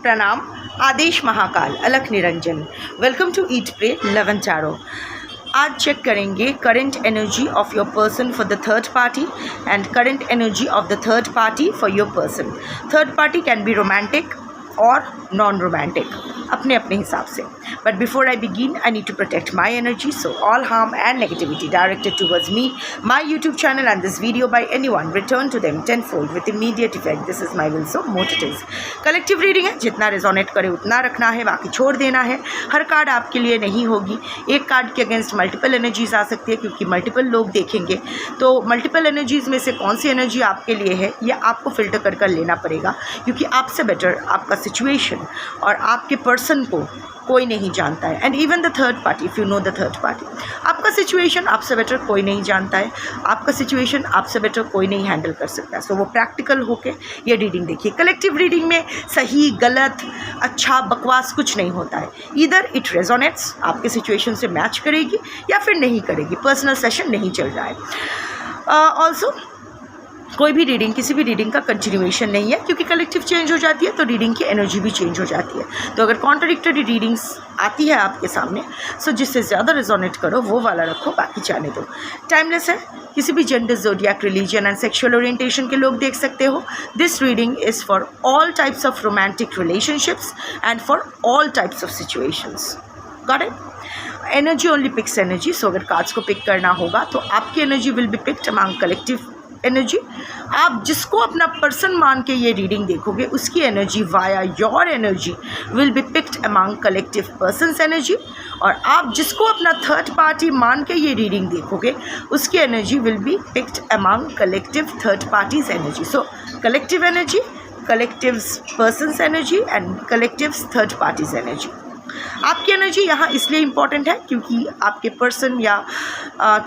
प्रणाम, आदेश महाकाल, अलख निरंजन। Welcome to eat pray love and tarot. आज चेक करेंगे current energy of your person for the third party and current energy of the third party for your person. Third party can be romantic और non romantic, अपने अपने हिसाब से। But before I begin I need to protect my energy, so all harm and negativity directed towards me, my YouTube channel and this video by any one return to them tenfold with immediate effect. This is my will, so mote it is. Collective reading है, जितना resonate करे उतना रखना है, बाकी छोड़ देना है। हर कार्ड आपके लिए नहीं होगी। एक कार्ड के अगेंस्ट मल्टीपल एनर्जीज आ सकती है, क्योंकि मल्टीपल लोग देखेंगे, तो मल्टीपल एनर्जीज में से कौन सी एनर्जी आपके लिए है ये आपको फिल्टर कर कर लेना पड़ेगा, क्योंकि आपसे बेटर आपका सिचुएशन और आपके पर्सन को कोई नहीं जानता है। And even the third party, if you know the third party, आपका सिचुएशन आपसे बेटर कोई नहीं जानता है, आपका सिचुएशन आपसे बेटर कोई नहीं हैंडल कर सकता है। सो वो प्रैक्टिकल होके ये रीडिंग देखिए। कलेक्टिव रीडिंग में सही गलत अच्छा बकवास कुछ नहीं होता है। ईदर इट रेजोनेट्स, आपके सिचुएशन से मैच करेगी या फिर नहीं करेगी। पर्सनल सेशन नहीं चल रहा है। ऑल्सो कोई भी रीडिंग किसी भी रीडिंग का कंटिन्यूएशन नहीं है, क्योंकि कलेक्टिव चेंज हो जाती है तो रीडिंग की एनर्जी भी चेंज हो जाती है। तो अगर कॉन्ट्राडिक्टरी रीडिंग्स आती है आपके सामने, सो जिससे ज़्यादा रेजोनेट करो वो वाला रखो, बाकी जाने दो। टाइमलेस है, किसी भी gender, zodiac, religion and sexual orientation के लोग देख सकते हो। This reading is for all types of romantic relationships and for all types of situations. Got it? Energy only picks energy. So अगर कार्ड्स को पिक करना होगा तो आपकी energy will be picked among collective energy. आप जिसको अपना person मान के ये रीडिंग देखोगे, उसकी energy via your energy will be picked among collective persons energy. और आप जिसको अपना थर्ड पार्टी मान के ये रीडिंग देखोगे, उसकी energy will be picked among collective third party's energy. So collective energy, collective persons energy and collective third party's energy. आपकी एनर्जी यहाँ इसलिए इम्पॉर्टेंट है क्योंकि आपके पर्सन या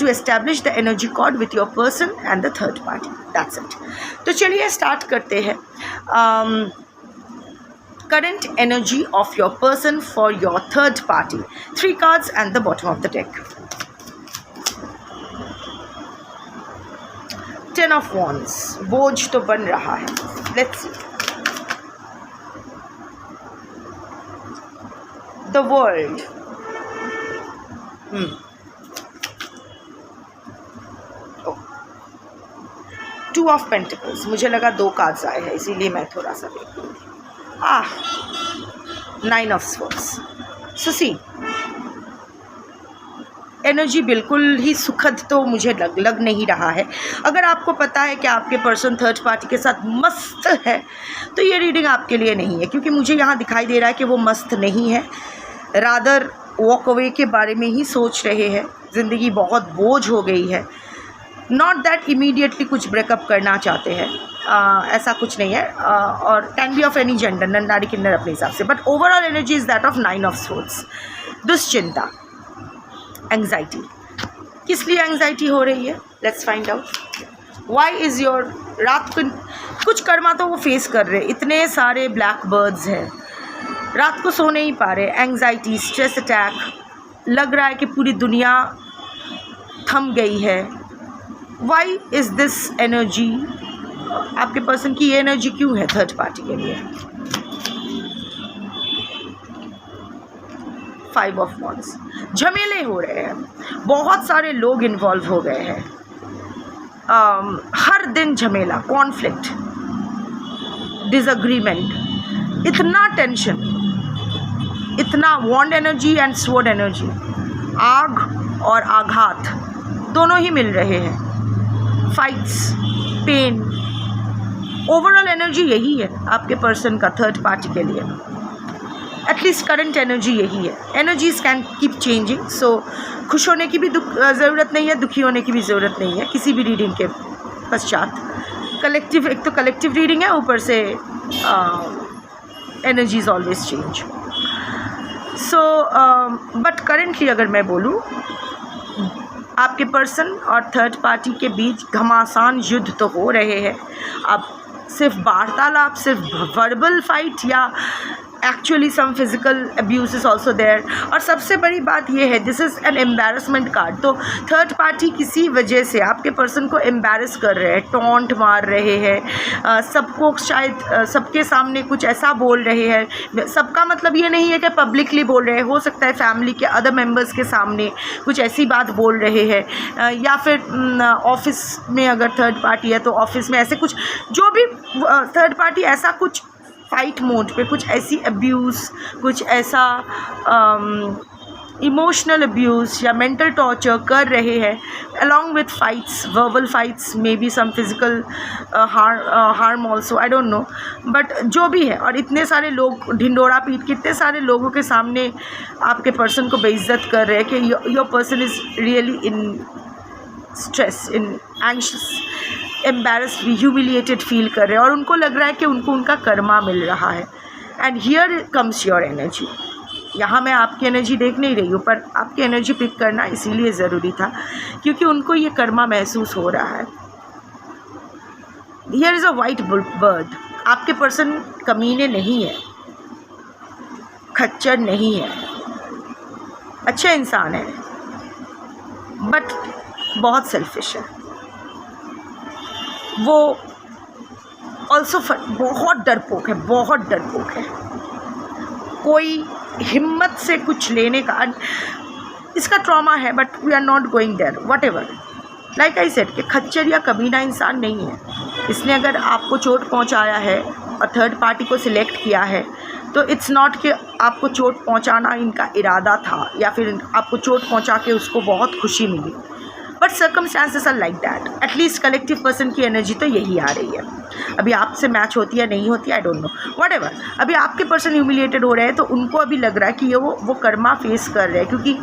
to establish the energy cord with your person and the third party. That's it. तो चलिए start करते हैं। Current energy of your person for your third party. 3 cards and the bottom of the deck. 10 of wands, बोझ तो बन रहा है। Let's see. The world. 2 of pentacles, मुझे लगा 2 कार्ड्स आए हैं इसीलिए मैं थोड़ा सा देख 9 of swords. So see, energy बिल्कुल ही सुखद तो मुझे लग नहीं रहा है। अगर आपको पता है कि आपके पर्सन थर्ड पार्टी के साथ मस्त है तो ये रीडिंग आपके लिए नहीं है, क्योंकि मुझे यहाँ दिखाई दे रहा है कि वो मस्त नहीं है, रादर वॉक अवे के बारे में ही सोच रहे हैं। ज़िंदगी बहुत बोझ हो गई है। नॉट दैट इमीडिएटली कुछ ब्रेकअप करना चाहते हैं, ऐसा कुछ नहीं है। और can be of any gender, नर नारी किन्नर अपने हिसाब से। But overall energy is that of 9 of swords. दुश्चिंता, एंग्जाइटी। किस लिए एंग्जाइटी हो रही है? Let's find out. Why is your रात को कुछ कर्मा तो वो फेस कर रहे, इतने सारे ब्लैक बर्ड्स हैं, रात को सो नहीं पा रहे। एंग्जाइटी, स्ट्रेस अटैक, लग रहा है कि पूरी दुनिया थम गई है। Why is this energy? आपके पर्सन की ये एनर्जी क्यों है थर्ड पार्टी के लिए? 5 ऑफ वॉन्ड्स, झमेले हो रहे हैं, बहुत सारे लोग इन्वॉल्व हो गए हैं। हर दिन झमेला, कॉन्फ्लिक्ट, डिसएग्रीमेंट, इतना टेंशन, इतना वॉन्ड एनर्जी एंड स्वॉर्ड एनर्जी, आग और आघात दोनों ही मिल रहे हैं। फाइट्स, पेन, ओवरऑल एनर्जी यही है आपके पर्सन का थर्ड पार्टी के लिए। एटलीस्ट करंट एनर्जी यही है। एनर्जीज कैन कीप चेंजिंग, सो खुश होने की भी ज़रूरत नहीं है, दुखी होने की भी ज़रूरत नहीं है किसी भी रीडिंग के पश्चात। कलेक्टिव, एक तो कलेक्टिव रीडिंग है, ऊपर से energies always change. So but currently अगर मैं बोलूँ, आपके पर्सन और थर्ड पार्टी के बीच घमासान युद्ध तो हो रहे हैं। अब सिर्फ वार्तालाप, सिर्फ वर्बल फाइट या actually some physical abuse is also there. और सबसे बड़ी बात ये है, this is an embarrassment card. तो थर्ड पार्टी किसी वजह से आपके पर्सन को एम्बेरस कर रहे हैं, टॉन्ट मार रहे हैं, सबको शायद सबके सामने कुछ ऐसा बोल रहे हैं। सबका मतलब ये नहीं है कि पब्लिकली बोल रहे हैं, हो सकता है फैमिली के अदर मेंबर्स के सामने कुछ ऐसी बात बोल रहे हैं, या फिर ऑफिस में अगर थर्ड पार्टी है तो ऑफिस में ऐसे कुछ, जो भी थर्ड पार्टी ऐसा कुछ फाइट मोड पे कुछ ऐसी अब्यूज़, कुछ ऐसा इमोशनल अब्यूज़ या मेंटल टॉर्चर कर रहे हैं, along with fights, verbal fights, may be some physical harm also, I don't know, but जो भी है। और इतने सारे लोग ढिंडोरा पीट के इतने सारे लोगों के सामने आपके पर्सन को बेइज्जत कर रहे हैं कि your person is really in stress, in anxious, embarrassed, humiliated feel कर रहे हैं, और उनको लग रहा है कि उनको उनका कर्मा मिल रहा है। And here comes your energy. यहाँ मैं आपकी एनर्जी देख नहीं रही हूँ, पर आपकी एनर्जी पिक करना इसीलिए ज़रूरी था क्योंकि उनको ये कर्मा महसूस हो रहा है। Here is a white bird. आपके पर्सन कमीने नहीं है, खच्चर नहीं है, अच्छा इंसान है, बट बहुत सेल्फिश है। वो ऑल्सो बहुत डरपोक है, बहुत डरपोक है। कोई हिम्मत से कुछ लेने का, इसका ट्रॉमा है, but we are not going there, whatever. Like I said कि खच्चर या कमीना इंसान नहीं है। इसने अगर आपको चोट पहुंचाया है और थर्ड पार्टी को सिलेक्ट किया है तो इट्स नॉट कि आपको चोट पहुंचाना इनका इरादा था या फिर आपको चोट पहुंचा के उसको बहुत खुशी मिली, but circumstances are like that. At least collective person की एनर्जी तो यही आ रही है। अभी आपसे मैच होती है नहीं होती, आई डोंट नो, वट एवर। अभी आपके पर्सन ह्यूमिलिएटेड हो रहे हैं तो उनको अभी लग रहा है कि ये वो कर्मा फेस कर रहे हैं, क्योंकि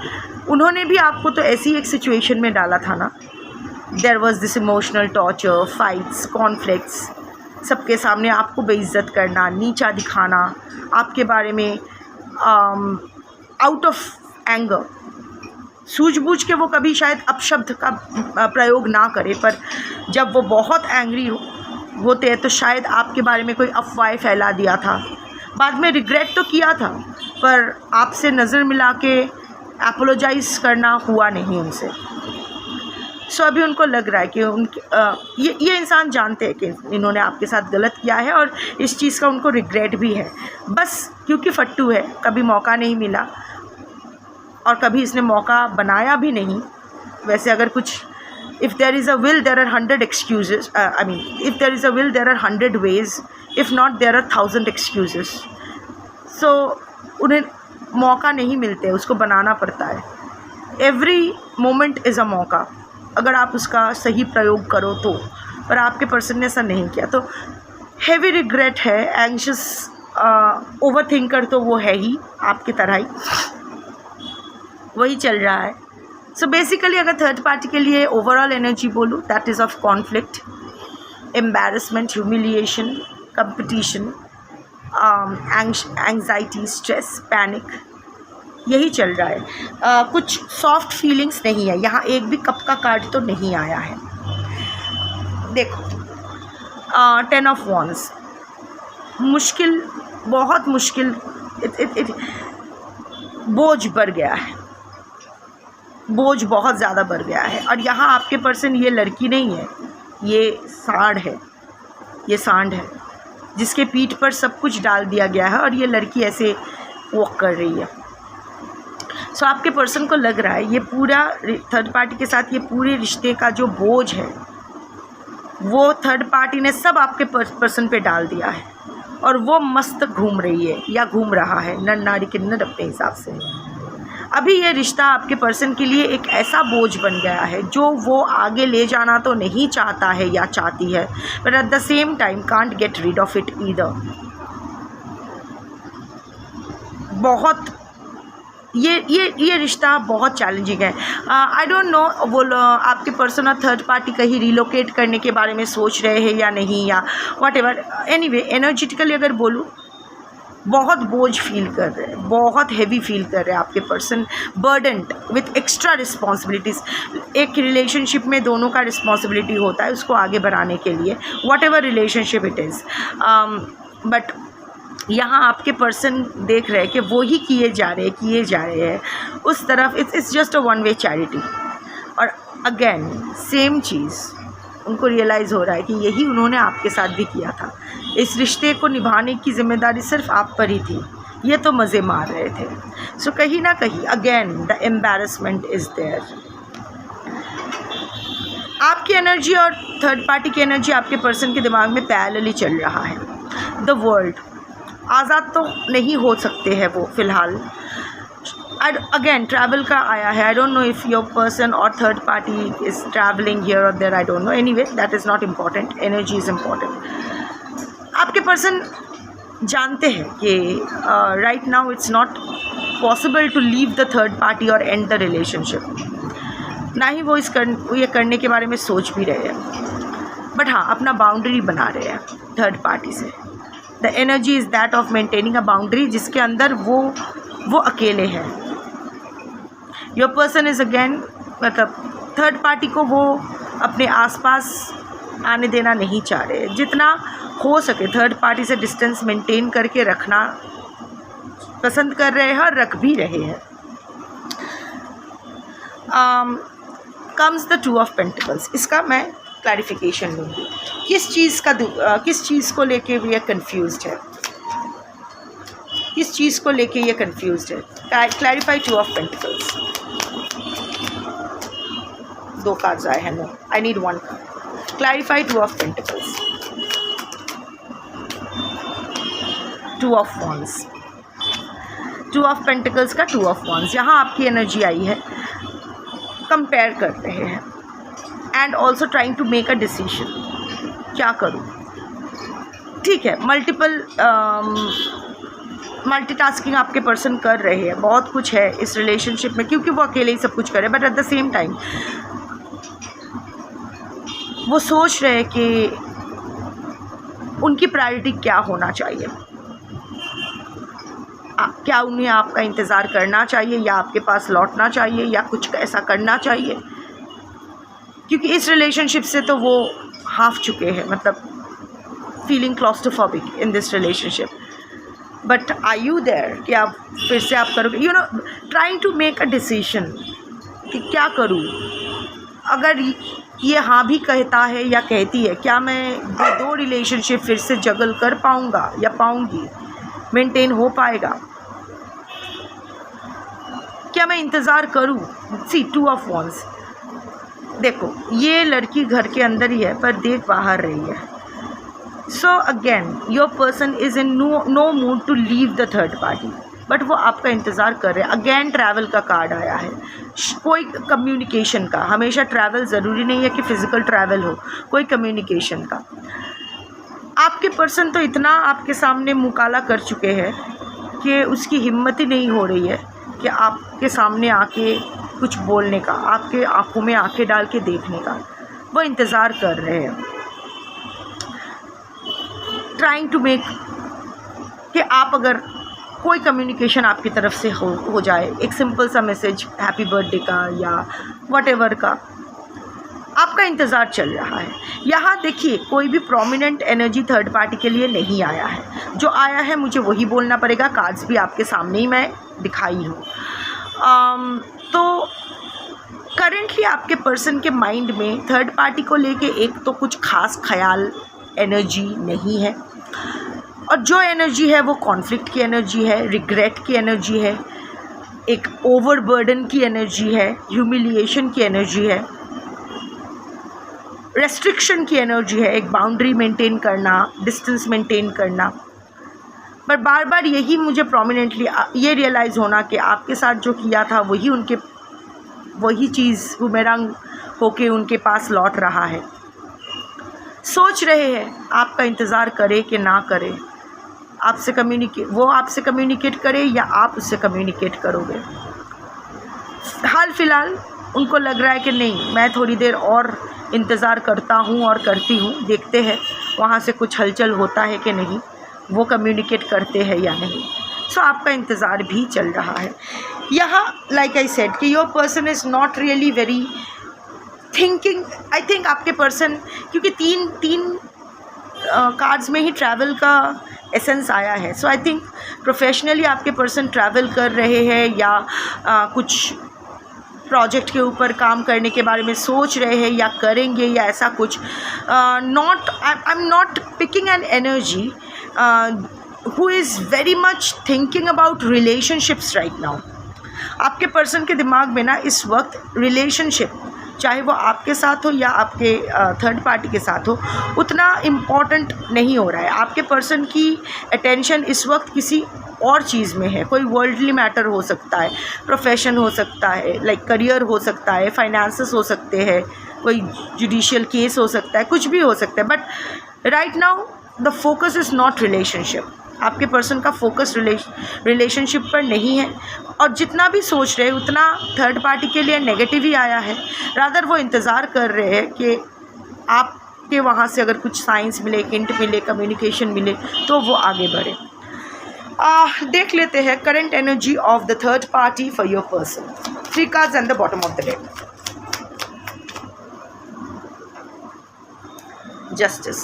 उन्होंने भी आपको तो ऐसी एक सिचुएशन में डाला था ना। There was this emotional torture, fights, conflicts, सबके सामने आपको बेइज्जत करना, नीचा दिखाना, आपके बारे में आउट ऑफ एंगर, सूझबूझ के वो कभी शायद अपशब्द का प्रयोग ना करे, पर जब वो बहुत एंग्री होते हैं तो शायद आपके बारे में कोई अफवाह फैला दिया था। बाद में रिग्रेट तो किया था, पर आपसे नज़र मिला के एपोलोजाइज़ करना हुआ नहीं उनसे। सो अभी उनको लग रहा है कि उनके ये इंसान जानते हैं कि इन्होंने आपके साथ गलत किया है और इस चीज़ का उनको रिग्रेट भी है, बस क्योंकि फट्टू है, कभी मौका नहीं मिला और कभी इसने मौका बनाया भी नहीं। वैसे अगर कुछ, if there is a will there are 100 excuses, I mean if there is a will there are 100 ways, if not there are 1000 excuses. So उन्हें मौका नहीं मिलते, उसको बनाना पड़ता है। एवरी मोमेंट इज़ अ मौका, अगर आप उसका सही प्रयोग करो तो। पर आपके पर्सन ने ऐसा नहीं किया, तो हैवी रिग्रेट है, एंग्शियस, ओवर थिंकर तो वो है ही, आपकी तरह ही वही चल रहा है। सो बेसिकली अगर थर्ड पार्टी के लिए ओवरऑल एनर्जी बोलूँ, that is of conflict, embarrassment, humiliation, competition, anxiety, stress, panic, यही चल रहा है। कुछ सॉफ्ट फीलिंग्स नहीं है यहाँ, एक भी कप का कार्ड तो नहीं आया है। देखो 10 ऑफ वॉन्ड्स, मुश्किल, बहुत मुश्किल, बोझ बढ़ गया है, बोझ बहुत ज़्यादा बढ़ गया है। और यहाँ आपके पर्सन ये लड़की नहीं है, ये सांड है, ये सांड है जिसके पीठ पर सब कुछ डाल दिया गया है और ये लड़की ऐसे वॉक कर रही है। सो आपके पर्सन को लग रहा है ये पूरा थर्ड पार्टी के साथ ये पूरे रिश्ते का जो बोझ है वो थर्ड पार्टी ने सब आपके पर्सन पे डाल दिया है और वो मस्त घूम रही है या घूम रहा है, नर नारी किन्नर अपने हिसाब से। अभी ये रिश्ता आपके पर्सन के लिए एक ऐसा बोझ बन गया है जो वो आगे ले जाना तो नहीं चाहता है या चाहती है, but at the same time can't get rid of it either. बहुत ये रिश्ता बहुत चैलेंजिंग है। आई डोंट नो वो आपके पर्सन और थर्ड पार्टी कहीं रिलोकेट करने के बारे में सोच रहे हैं या नहीं, या वट एवर। एनीवे एनर्जेटिकली अगर बोलूँ, बहुत बोझ फील कर रहे हैं, बहुत हैवी फील कर रहे हैं आपके पर्सन, बर्डन्ड विथ एक्स्ट्रा रिस्पॉन्सिबिलिटीज़। एक रिलेशनशिप में दोनों का रिस्पॉन्सिबिलिटी होता है उसको आगे बढ़ाने के लिए, what ever relationship it is, but यहाँ आपके पर्सन देख रहे हैं कि वो ही किए जा रहे हैं उस तरफ। It's just a one way charity. और अगेन सेम चीज़ उनको रियलाइज़ हो रहा है कि यही उन्होंने आपके साथ भी किया था। इस रिश्ते को निभाने की जिम्मेदारी सिर्फ आप पर ही थी, ये तो मज़े मार रहे थे। सो कहीं ना कहीं again the embarrassment is there. आपकी एनर्जी और थर्ड पार्टी की एनर्जी आपके पर्सन के दिमाग में पैरेलली चल रहा है। द वर्ल्ड आज़ाद तो नहीं हो सकते हैं वो फ़िलहाल। अगेन ट्रैवल का आया है। I don't know if your person और third party is travelling here और there, I don't know. Anyway that is not important, energy is important. आपके पर्सन जानते हैं कि right now it's not possible to leave the third party और end the relationship. ना ही वो ये करने के बारे में सोच भी रहे हैं, बट हाँ अपना बाउंड्री बना रहे हैं थर्ड पार्टी से। The energy is that of maintaining a boundary जिसके अंदर वो अकेले हैं। योर पर्सन इज़ अगेन मतलब थर्ड पार्टी को वो अपने आसपास आने देना नहीं चाह रहे। जितना हो सके थर्ड पार्टी से डिस्टेंस मेंटेन करके रखना पसंद कर रहे हैं और रख भी रहे हैं। Comes the two of pentacles. इसका मैं क्लैरिफिकेशन लूँगी। किस चीज़ को लेके ये कंफ्यूज्ड है, किस चीज़ को लेके ये कंफ्यूज्ड है। Clarify two of pentacles. 2 cards आए हैं, no I need 1 card. Clarify two of pentacles. 2 of wands. 2 of pentacles का 2 ऑफ वॉन्ड्स। यहाँ आपकी एनर्जी आई है, कंपेयर कर रहे हैं and also trying to make a decision, क्या करूँ। ठीक है, मल्टीटास्किंग आपके पर्सन कर रहे हैं, बहुत कुछ है इस रिलेशनशिप में क्योंकि वो अकेले ही सब कुछ कर रहे हैं, but at the same time वो सोच रहे हैं कि उनकी प्रायोरिटी क्या होना चाहिए। क्या उन्हें आपका इंतज़ार करना चाहिए या आपके पास लौटना चाहिए या कुछ ऐसा करना चाहिए, क्योंकि इस रिलेशनशिप से तो वो हाफ चुके हैं, मतलब feeling claustrophobic in this relationship. But are you there कि आप फिर से आप करोगे, you know, trying to make a decision कि क्या करूँ। अगर ये हाँ भी कहता है या कहती है, क्या मैं 2 रिलेशनशिप फिर से जगल कर पाऊँगा या पाऊँगी, मेंटेन हो पाएगा, क्या मैं इंतज़ार करूँ। सी 2 ऑफ वॉन्ड्स। देखो ये लड़की घर के अंदर ही है पर देख बाहर रही है। So again your person is in no mood to leave the third party, but वो आपका इंतज़ार कर रहे हैं। अगेन ट्रैवल का कार्ड आया है, कोई कम्युनिकेशन का। हमेशा ट्रैवल ज़रूरी नहीं है कि फ़िज़िकल ट्रैवल हो, कोई कम्युनिकेशन का। आपके पर्सन तो इतना आपके सामने मुकाला कर चुके हैं कि उसकी हिम्मत ही नहीं हो रही है कि आपके सामने आके कुछ बोलने का, आपके आंखों में आंखें डाल के देखने का। वो इंतज़ार कर रहे हैं, ट्राइंग टू मेक कि आप अगर कोई कम्युनिकेशन आपकी तरफ से हो जाए, एक सिंपल सा मैसेज हैप्पी बर्थडे का या व्हाटएवर का, आपका इंतज़ार चल रहा है। यहाँ देखिए कोई भी प्रोमिनेंट एनर्जी थर्ड पार्टी के लिए नहीं आया है। जो आया है मुझे वही बोलना पड़ेगा, कार्ड्स भी आपके सामने ही मैं दिखाई हूँ। तो करेंटली आपके पर्सन के माइंड में थर्ड पार्टी को लेके एक तो कुछ खास ख्याल एनर्जी नहीं है, और जो एनर्जी है वो कॉन्फ्लिक्ट की एनर्जी है, रिग्रेट की एनर्जी है, एक ओवरबर्डन की एनर्जी है, ह्यूमिलिएशन की एनर्जी है, रेस्ट्रिक्शन की एनर्जी है, एक बाउंड्री मेंटेन करना, डिस्टेंस मेंटेन करना। पर बार बार यही मुझे प्रोमिनेंटली ये रियलाइज़ होना कि आपके साथ जो किया था वही चीज़ बुमेरंग होके उनके पास लौट रहा है। सोच रहे हैं आपका इंतज़ार करे कि ना करे, वो आपसे कम्युनिकेट करे या आप उससे कम्युनिकेट करोगे। हाल फिलहाल उनको लग रहा है कि नहीं, मैं थोड़ी देर और इंतज़ार करता हूँ और करती हूँ, देखते हैं वहाँ से कुछ हलचल होता है कि नहीं, वो कम्युनिकेट करते हैं या नहीं। सो आपका इंतज़ार भी चल रहा है। यहाँ लाइक आई सेड कि your person is not really very thinking. I think आपके पर्सन, क्योंकि तीन कार्ड्स में ही ट्रैवल का एसेंस आया है। सो आई थिंक प्रोफेशनली आपके पर्सन ट्रैवल कर रहे हैं या कुछ प्रोजेक्ट के ऊपर काम करने के बारे में सोच रहे हैं या करेंगे या ऐसा कुछ। I am not picking an energy who is very much thinking about relationships right now. आपके पर्सन के दिमाग में ना इस वक्त रिलेशनशिप, चाहे वो आपके साथ हो या आपके थर्ड पार्टी के साथ हो, उतना इम्पॉर्टेंट नहीं हो रहा है। आपके पर्सन की अटेंशन इस वक्त किसी और चीज़ में है। कोई वर्ल्डली मैटर हो सकता है, प्रोफेशन हो सकता है, लाइक करियर हो सकता है, फाइनेंसेस हो सकते हैं, कोई जुडिशियल केस हो सकता है, कुछ भी हो सकता है। But right now the focus is not relationship. आपके पर्सन का फोकस रिलेशनशिप पर नहीं है, और जितना भी सोच रहे हैं उतना थर्ड पार्टी के लिए नेगेटिव ही आया है। रादर वो इंतज़ार कर रहे हैं कि आपके वहाँ से अगर कुछ साइंस मिले, हिंट मिले, कम्युनिकेशन मिले तो वो आगे बढ़े। देख लेते हैं current energy of the third party for your person. 3 cards and the bottom of the deck. Justice,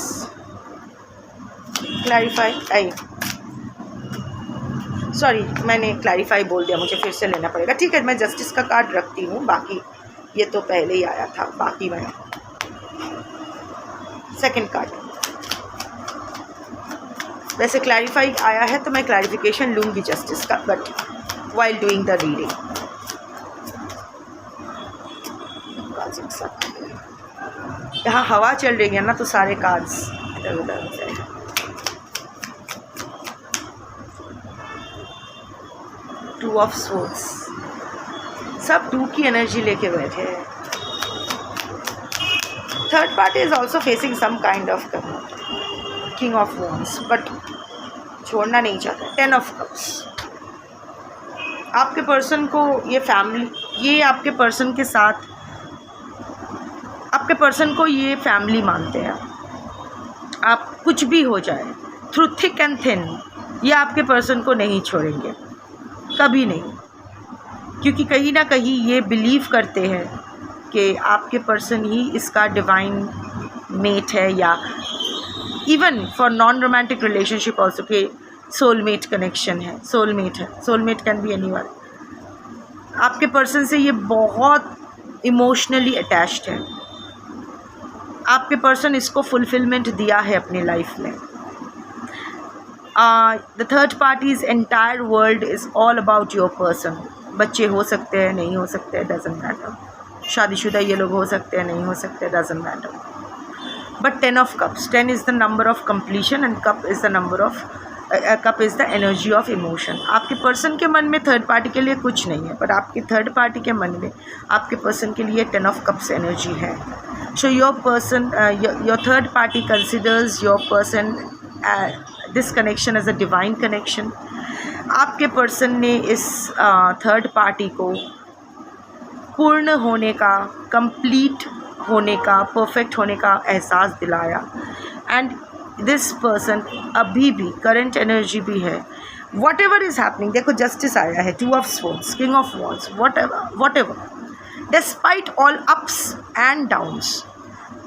clarify, sorry मैंने क्लैरिफाई बोल दिया, मुझे फिर से लेना पड़ेगा। ठीक है, मैं जस्टिस का कार्ड रखती हूँ, बाकी ये तो पहले ही आया था, बाकी मैं सेकंड कार्ड। वैसे क्लैरिफाई आया है तो मैं क्लैरिफिकेशन लूँगी जस्टिस का, but while doing the reading. यहाँ हवा चल रही है ना तो सारे कार्ड्स इधर उधर हो जाएंगे। टू ऑफ स्वॉर्ड्स, सब 2 की एनर्जी लेके बैठे हैं। Third party is also facing some kind of king of wands, but छोड़ना नहीं चाहता। 10 ऑफ कप्स, आपके पर्सन को ये फैमिली, ये आपके पर्सन के साथ, आपके पर्सन को ये फैमिली मानते हैं। आप कुछ भी हो जाए, थ्रू थिक एंड थिन, ये आपके पर्सन को नहीं छोड़ेंगे, कभी नहीं, क्योंकि कहीं ना कहीं ये बिलीव करते हैं कि आपके पर्सन ही इसका डिवाइन मेट है, या even for non romantic relationship also के सोलमेट कनेक्शन है, सोलमेट है, सोलमेट कैन बी एनीवन। आपके पर्सन से ये बहुत इमोशनली अटैच्ड है। आपके पर्सन इसको फुलफिलमेंट दिया है अपनी लाइफ में। The third parties entire world is all about your person. बच्चे हो सकते हैं, नहीं हो सकते, डजंट मैटर। शादीशुदा ये लोग हो सकते हैं, नहीं हो सकते, doesn't matter. But 10 of cups, 10 is the number of completion and cup is the number of cup is the energy of emotion. आपके पर्सन के मन में थर्ड पार्टी के लिए कुछ नहीं है, पर आपके थर्ड पार्टी के मन में आपके पर्सन के लिए 10 ऑफ कप्स एनर्जी है। So your person, your third party considers your person this connection as a divine connection. आपके पर्सन ने इस थर्ड पार्टी को पूर्ण होने का, कंप्लीट होने का, परफेक्ट होने का एहसास दिलाया। एंड दिस पर्सन अभी भी करंट एनर्जी भी है, वॉट एवर इज़ हैपनिंग। देखो जस्टिस आया है, 2 of swords, king of wands, what ever, despite all ups and downs,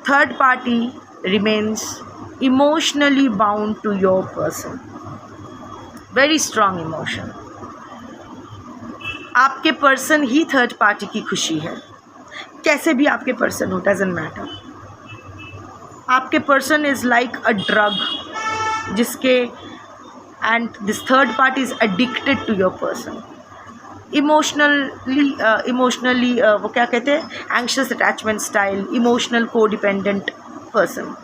third party remains emotionally bound to your person, very strong emotion। आपके person ही third party की खुशी है, कैसे भी आपके पर्सन हो, डजंट मैटर। आपके person is like a drug जिसके, and this third party is addicted to your person. Emotionally वो क्या कहते हैं, एंग्शियस अटैचमेंट स्टाइल, इमोशनल को डिपेंडेंट पर्सन।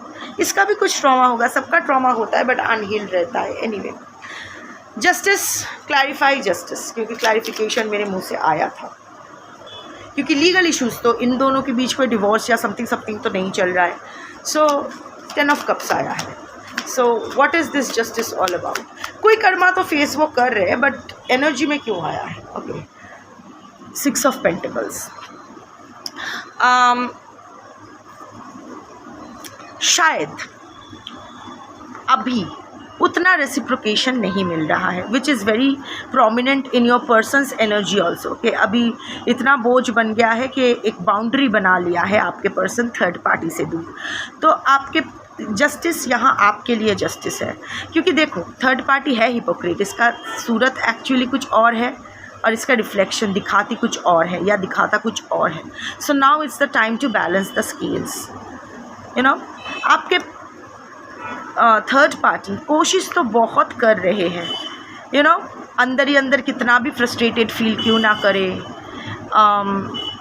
इसका भी कुछ ट्रॉमा होगा, सबका ट्रॉमा होता है, बट अनहील्ड रहता है। एनीवे, जस्टिस, क्लैरिफाई जस्टिस, क्योंकि क्लैरिफिकेशन मेरे मुंह से आया था, क्योंकि लीगल इश्यूज़ तो इन दोनों के बीच कोई डिवोर्स या समथिंग तो नहीं चल रहा है। सो 10 ऑफ कप्स आया है। So what is this justice all about. कोई कर्मा तो फेस वो कर रहे हैं, बट एनर्जी में क्यों आया है। Okay, 6 of pentacles. शायद अभी उतना रेसिप्रोकेशन नहीं मिल रहा है, which is very prominent in your persons energy also, कि अभी इतना बोझ बन गया है कि एक बाउंड्री बना लिया है आपके पर्सन थर्ड पार्टी से दूर। तो आपके जस्टिस यहाँ आपके लिए जस्टिस है, क्योंकि देखो थर्ड पार्टी है हिपोक्रेट, इसका सूरत एक्चुअली कुछ और है और इसका रिफ्लेक्शन दिखाती कुछ और है या दिखाता कुछ और है. So now it's the time to balance the scales. You know, आपके थर्ड पार्टी कोशिश तो बहुत कर रहे हैं, यू नो, अंदर ही अंदर कितना भी फ्रस्ट्रेटेड फील क्यों ना करे.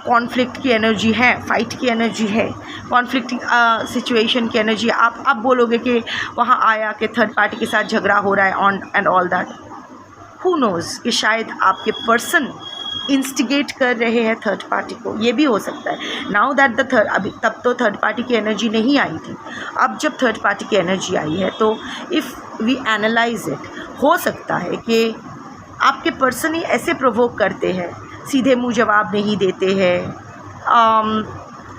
कॉन्फ्लिक्ट की एनर्जी है, फाइट की एनर्जी है, कॉन्फ्लिक्ट सिचुएशन की एनर्जी. आप बोलोगे कि वहाँ आया कि थर्ड पार्टी के साथ झगड़ा हो रहा है on and all that. Who nose कि शायद आपके पर्सन इंस्टिगेट कर रहे हैं थर्ड पार्टी को, ये भी हो सकता है. नाउ दैट द थर्ड, अभी तब तो थर्ड पार्टी की एनर्जी नहीं आई थी, अब जब थर्ड पार्टी की एनर्जी आई है तो इफ़ वी एनालाइज इट, हो सकता है कि आपके पर्सन ही ऐसे प्रोवोक करते हैं, सीधे मुंह जवाब नहीं देते हैं,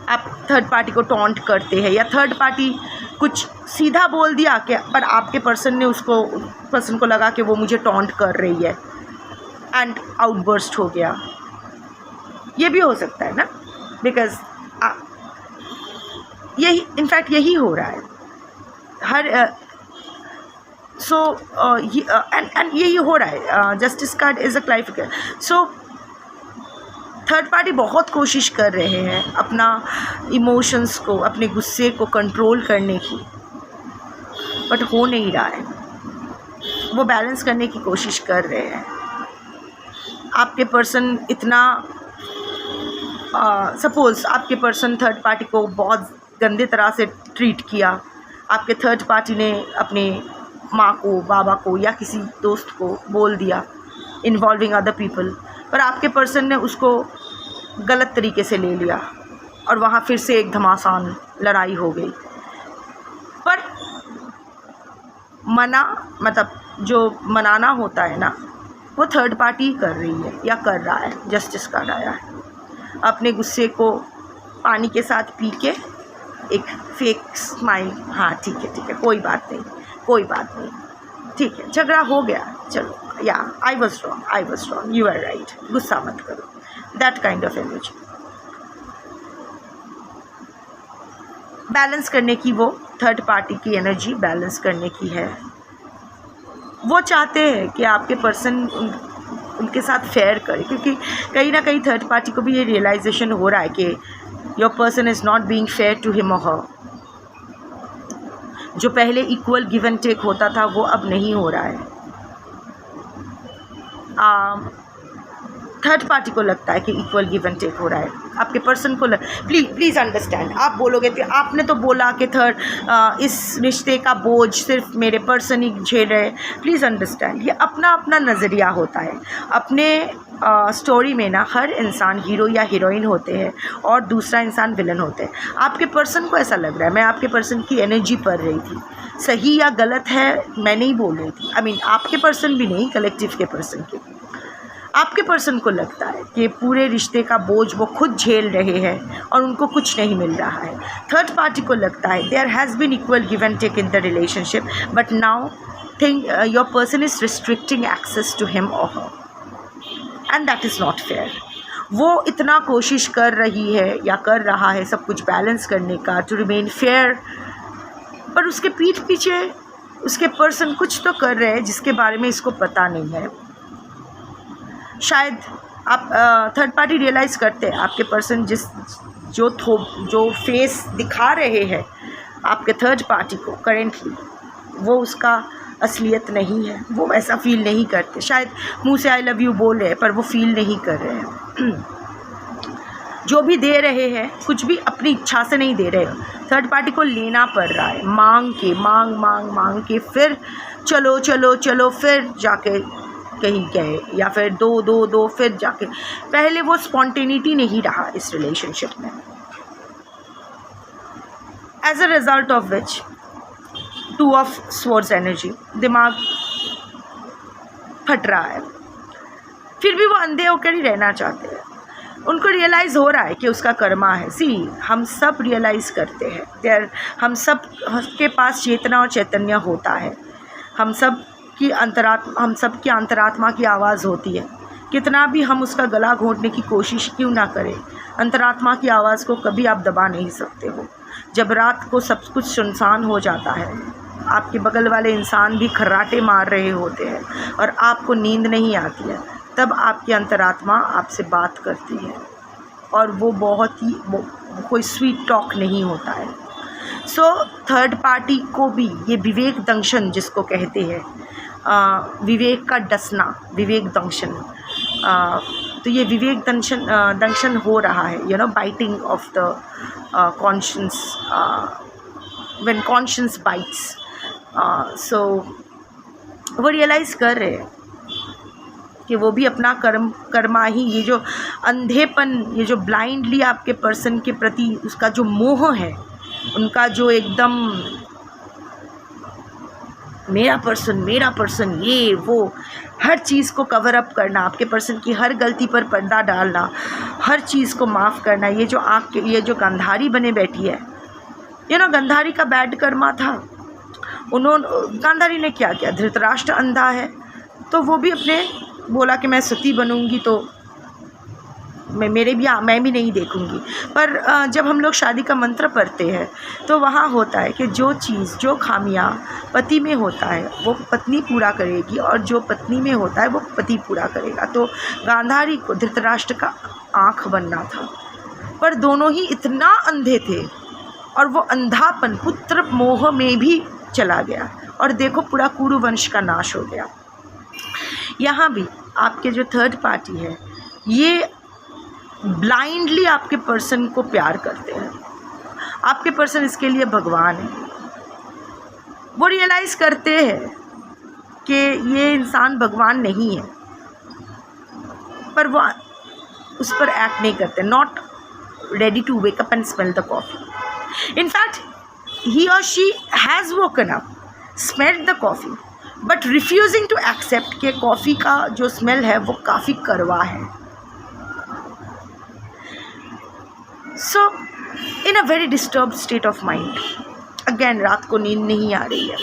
आप थर्ड पार्टी को टॉन्ट करते हैं, या थर्ड पार्टी कुछ सीधा बोल दिया कि पर आपके पर्सन ने उसको पर्सन को लगा कि वो मुझे टॉन्ट कर रही है एंड आउटबर्स्ट हो गया. ये भी हो सकता है ना, बिकॉज यही इनफैक्ट यही हो रहा है हर एंड यही हो रहा है. Justice card is a clarification. So third party बहुत कोशिश कर रहे हैं अपना इमोशंस को, अपने गुस्से को कंट्रोल करने की, बट हो नहीं रहा है. वो बैलेंस करने की कोशिश कर रहे हैं. आपके पर्सन इतना सपोज़ आपके पर्सन थर्ड पार्टी को बहुत गंदे तरह से ट्रीट किया, आपके थर्ड पार्टी ने अपने माँ को, बाबा को या किसी दोस्त को बोल दिया इन्वॉल्विंग अदर पीपल, पर आपके पर्सन ने उसको गलत तरीके से ले लिया और वहाँ फिर से एक घमासान लड़ाई हो गई. पर जो मनाना होता है ना, वो थर्ड पार्टी कर रही है या कर रहा है. जस्टिस कार्ड आया है. अपने गुस्से को पानी के साथ पी के एक फेक स्माइल, हाँ ठीक है कोई बात नहीं, ठीक है झगड़ा हो गया, चलो या I was wrong, you are right, गुस्सा मत करो. That kind of energy balance करने की, वो थर्ड पार्टी की एनर्जी बैलेंस करने की है. वो चाहते हैं कि आपके पर्सन उनके साथ फेयर करे, क्योंकि कहीं ना कहीं थर्ड पार्टी को भी ये रियलाइजेशन हो रहा है कि your person is not being fair to him और हर. जो पहले इक्वल गिव एंड टेक होता था वो अब नहीं हो रहा है. थर्ड पार्टी को लगता है कि इक्वल गिव एंड टेक हो रहा है. आपके पर्सन को प्लीज़ अंडरस्टैंड. आप बोलोगे कि आपने तो बोला कि इस रिश्ते का बोझ सिर्फ मेरे पर्सन ही झेल रहे. प्लीज़ अंडरस्टैंड, ये अपना अपना नज़रिया होता है. अपने स्टोरी में ना हर इंसान हीरो या हीरोइन होते हैं और दूसरा इंसान विलन होते हैं. आपके पर्सन को ऐसा लग रहा है, मैं आपके पर्सन की एनर्जी पढ़ रही थी, सही या गलत है मैं नहीं बोल रही थी. आपके पर्सन भी नहीं, कलेक्टिव के पर्सन की. आपके पर्सन को लगता है कि पूरे रिश्ते का बोझ वो खुद झेल रहे हैं और उनको कुछ नहीं मिल रहा है. थर्ड पार्टी को लगता है there has been equal give and take in the relationship, but now your person is restricting access to him और her and that is not fair. वो इतना कोशिश कर रही है या कर रहा है सब कुछ बैलेंस करने का, टू रिमेन फेयर, पर उसके पीठ पीछे उसके पर्सन कुछ तो कर रहे हैं जिसके बारे में इसको पता नहीं है. शायद आप थर्ड पार्टी रियलाइज़ करते हैं आपके पर्सन जो फेस दिखा रहे हैं आपके थर्ड पार्टी को करेंटली, वो उसका असलियत नहीं है. वो वैसा फील नहीं करते. शायद मुंह से आई लव यू बोल रहे हैं पर वो फील नहीं कर रहे हैं. जो भी दे रहे हैं कुछ भी अपनी इच्छा से नहीं दे रहे. थर्ड पार्टी को लेना पड़ रहा है, मांग के फिर चलो फिर जाके कहीं गए, या फिर दो फिर जाके. पहले वो स्पॉन्टेनिटी नहीं रहा इस रिलेशनशिप में, as a result of which 2 of swords energy, दिमाग फट रहा है. फिर भी वो अंधे होकर ही रहना चाहते हैं. उनको रियलाइज़ हो रहा है कि उसका कर्मा है. हम सब रियलाइज़ करते हैं, हम सब के पास चेतना और चैतन्य होता है. हम सब की अंतरात्मा की आवाज़ होती है. कितना भी हम उसका गला घोंटने की कोशिश क्यों ना करें, अंतरात्मा की आवाज़ को कभी आप दबा नहीं सकते हो. जब रात को सब कुछ सुनसान हो जाता है, आपके बगल वाले इंसान भी खर्राटे मार रहे होते हैं और आपको नींद नहीं आती है, तब आपकी अंतरात्मा आपसे बात करती है और वो बहुत ही कोई स्वीट टॉक नहीं होता है। सो थर्ड पार्टी को भी ये विवेक दंशन जिसको कहते हैं, विवेक का डसना, विवेक दंशन, तो ये विवेक दंशन हो रहा है, biting of the conscience, when conscience bites. So वो रियलाइज़ कर रहे हैं कि वो भी अपना कर्मा ही, ये जो अंधेपन, ये जो ब्लाइंडली आपके पर्सन के प्रति उसका जो मोह है, उनका जो एकदम मेरा पर्सन ये वो हर चीज़ को कवर अप करना, आपके पर्सन की हर गलती पर पर्दा डालना, हर चीज़ को माफ़ करना, ये जो आँख के ये जो गंधारी बने बैठी है, गंधारी का बैड कर्मा था। गांधारी ने क्या किया, धृतराष्ट्र अंधा है तो वो भी अपने बोला कि मैं सती बनूंगी तो मैं भी नहीं देखूंगी। पर जब हम लोग शादी का मंत्र पढ़ते हैं तो वहाँ होता है कि जो चीज़, जो खामियां पति में होता है वो पत्नी पूरा करेगी और जो पत्नी में होता है वो पति पूरा करेगा। तो गांधारी को धृतराष्ट्र का आँख बनना था, पर दोनों ही इतना अंधे थे और वो अंधापन पुत्र मोह में भी चला गया और देखो पूरा कुरु वंश का नाश हो गया। यहाँ भी आपके जो थर्ड पार्टी है ये ब्लाइंडली आपके पर्सन को प्यार करते हैं। आपके पर्सन इसके लिए भगवान है। वो रियलाइज़ करते हैं कि ये इंसान भगवान नहीं है, पर वो उस पर एक्ट नहीं करते, not ready to wake up and smell the coffee. In fact, he or she has woken up, smelled the coffee, but refusing to accept कि कॉफ़ी का जो स्मेल है वो काफ़ी कड़वा है। So, in a very disturbed state of mind, again रात को नींद नहीं आ रही है,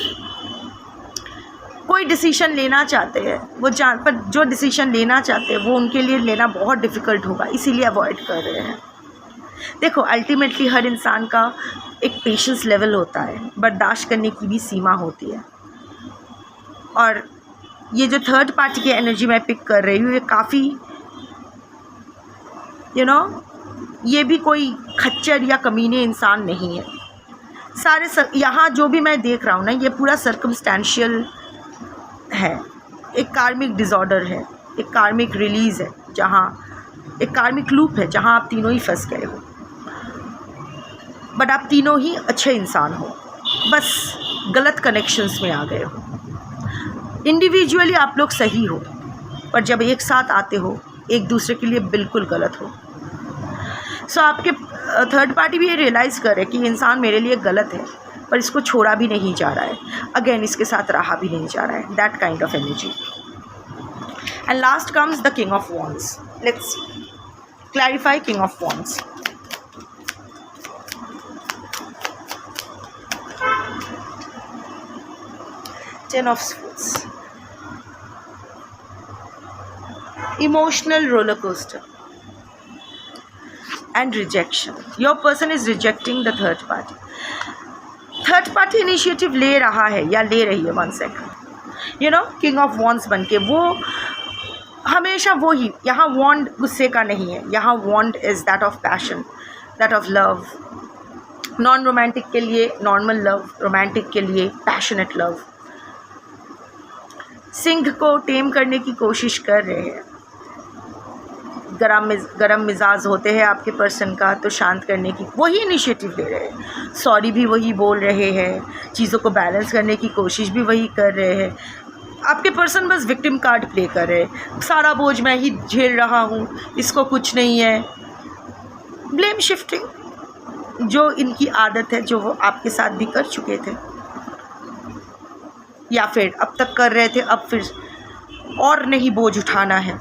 कोई डिसीजन लेना चाहते हैं वो पर जो डिसीजन लेना चाहते हैं वो उनके लिए लेना बहुत डिफ़िकल्ट होगा, इसीलिए अवॉइड कर रहे हैं। देखो अल्टीमेटली हर इंसान का एक पेशेंस लेवल होता है, बर्दाश्त करने की भी सीमा होती है। और ये जो थर्ड पार्टी की एनर्जी मैं पिक कर रही हूँ ये काफ़ी ये भी कोई खच्चर या कमीने इंसान नहीं है। सारे यहाँ जो भी मैं देख रहा हूँ ना ये पूरा सर्कमस्टेंशियल है, एक कार्मिक डिसऑर्डर है, एक कार्मिक रिलीज़ है, जहाँ एक कार्मिक लूप है जहाँ आप तीनों ही फंस गए हो। बट आप तीनों ही अच्छे इंसान हो, बस गलत कनेक्शंस में आ गए हो। इंडिविजुअली आप लोग सही हो, पर जब एक साथ आते हो एक दूसरे के लिए बिल्कुल गलत हो। सो आपके थर्ड पार्टी भी ये रियलाइज़ करे कि इंसान मेरे लिए गलत है, पर इसको छोड़ा भी नहीं जा रहा है, अगेन इसके साथ रहा भी नहीं जा रहा है, that kind of energy. And last comes the king of wands. Let's clarify king of wands. Ten of Swords. Emotional roller coaster and rejection. Your person is rejecting the third party. Third party initiative ले रहा है या ले रही है, one second, king of wands बन के वो हमेशा वो ही, यहाँ वॉन्ड गुस्से का नहीं है, यहाँ wand is that of passion, that of love. Non romantic के लिए नॉर्मल लव, रोमांटिक के लिए पैशनेट लव। सिंह को टेम करने की कोशिश कर रहे हैं। गरम मिजाज होते हैं आपके पर्सन का, तो शांत करने की वही इनिशिएटिव ले रहे हैं। सॉरी भी वही बोल रहे हैं, चीज़ों को बैलेंस करने की कोशिश भी वही कर रहे हैं। आपके पर्सन बस विक्टिम कार्ड प्ले कर रहे हैं, सारा बोझ मैं ही झेल रहा हूँ, इसको कुछ नहीं है। ब्लेम शिफ्टिंग जो इनकी आदत है, जो वो आपके साथ भी कर चुके थे या फिर अब तक कर रहे थे, अब फिर और नहीं बोझ उठाना है,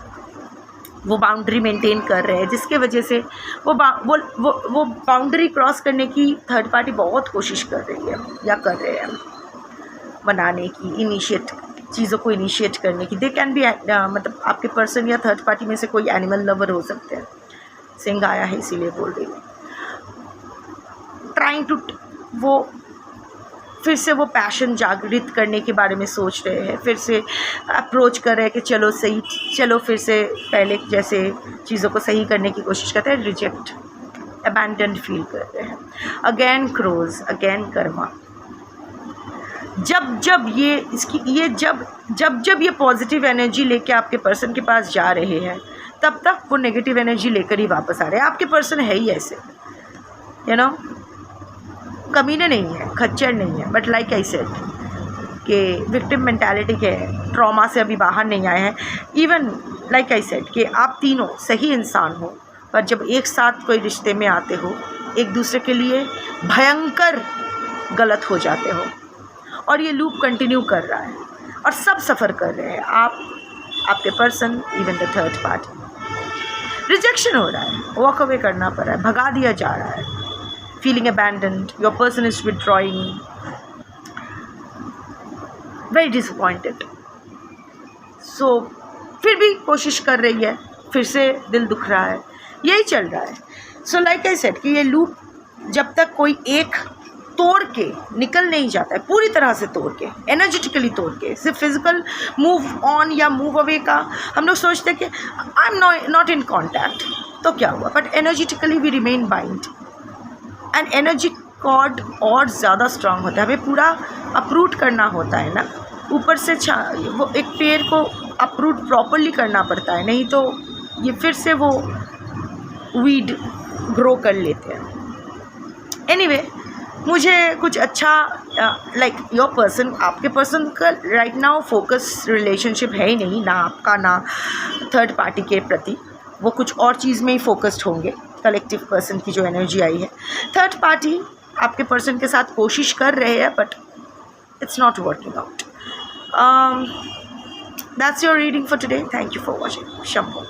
वो बाउंड्री मेंटेन कर रहे हैं, जिसके वजह से वो बाउंड्री क्रॉस करने की थर्ड पार्टी बहुत कोशिश कर रही है या कर रहे हैं बनाने की, चीज़ों को इनिशिएट करने की। दे कैन बी मतलब आपके पर्सन या थर्ड पार्टी में से कोई एनिमल लवर हो सकते हैं। सिंह आया है इसीलिए बोल रही हूँ। ट्राइंग टू, वो फिर से वो पैशन जागृत करने के बारे में सोच रहे हैं, फिर से अप्रोच कर रहे हैं कि चलो सही, चलो फिर से पहले जैसे चीज़ों को सही करने की कोशिश करते हैं, रिजेक्ट, अबैंडन्ड फील कर रहे हैं। Again crows, again karma. जब ये पॉजिटिव एनर्जी लेके आपके पर्सन के पास जा रहे हैं, तब तक वो नेगेटिव एनर्जी लेकर ही वापस आ रहे हैं। आपके पर्सन है ही ऐसे, यू नो, कमीने नहीं है, खच्चर नहीं है, बट लाइक आई सेड कि विक्टिम मेंटालिटी के ट्रॉमा से अभी बाहर नहीं आए हैं। इवन लाइक आई सेड कि आप तीनों सही इंसान हो, पर जब एक साथ कोई रिश्ते में आते हो, एक दूसरे के लिए भयंकर गलत हो जाते हो, और ये लूप कंटिन्यू कर रहा है और सब सफ़र कर रहे हैं, आप, आपके person, even the third party. Rejection हो रहा है, वॉक अवे करना पड़ रहा है, भगा दिया जा रहा है, feeling abandoned, your person is withdrawing, very disappointed. So फिर भी कोशिश कर रही है, फिर से दिल दुख रहा है, यही चल रहा है। सो लाइक आई सेड कि ये लूप जब तक कोई एक तोड़ के निकल नहीं जाता है, पूरी तरह से तोड़ के, एनर्जेटिकली तोड़ के, सिर्फ फिजिकल मूव ऑन या मूव अवे का हम लोग सोचते हैं कि I am not in contact, तो क्या हुआ, but energetically we remain bind, and energy cord और ज़्यादा स्ट्रांग होता है। हमें पूरा अपरूट करना होता है ना, ऊपर से वो एक पेड़ को अपरूट प्रॉपरली करना पड़ता है, नहीं तो ये फिर से वो वीड ग्रो कर लेते हैं। एनीवे, मुझे कुछ अच्छा लाइक योर पर्सन, आपके पर्सन का राइट नाउ फोकस रिलेशनशिप है ही नहीं, ना आपका ना थर्ड पार्टी के प्रति, वो कुछ और चीज़ में ही फोकस्ड होंगे। कलेक्टिव पर्सन की जो एनर्जी आई है, थर्ड पार्टी आपके पर्सन के साथ कोशिश कर रहे हैं, but it's not working out. That's your reading for today. Thank you for watching. Shambho.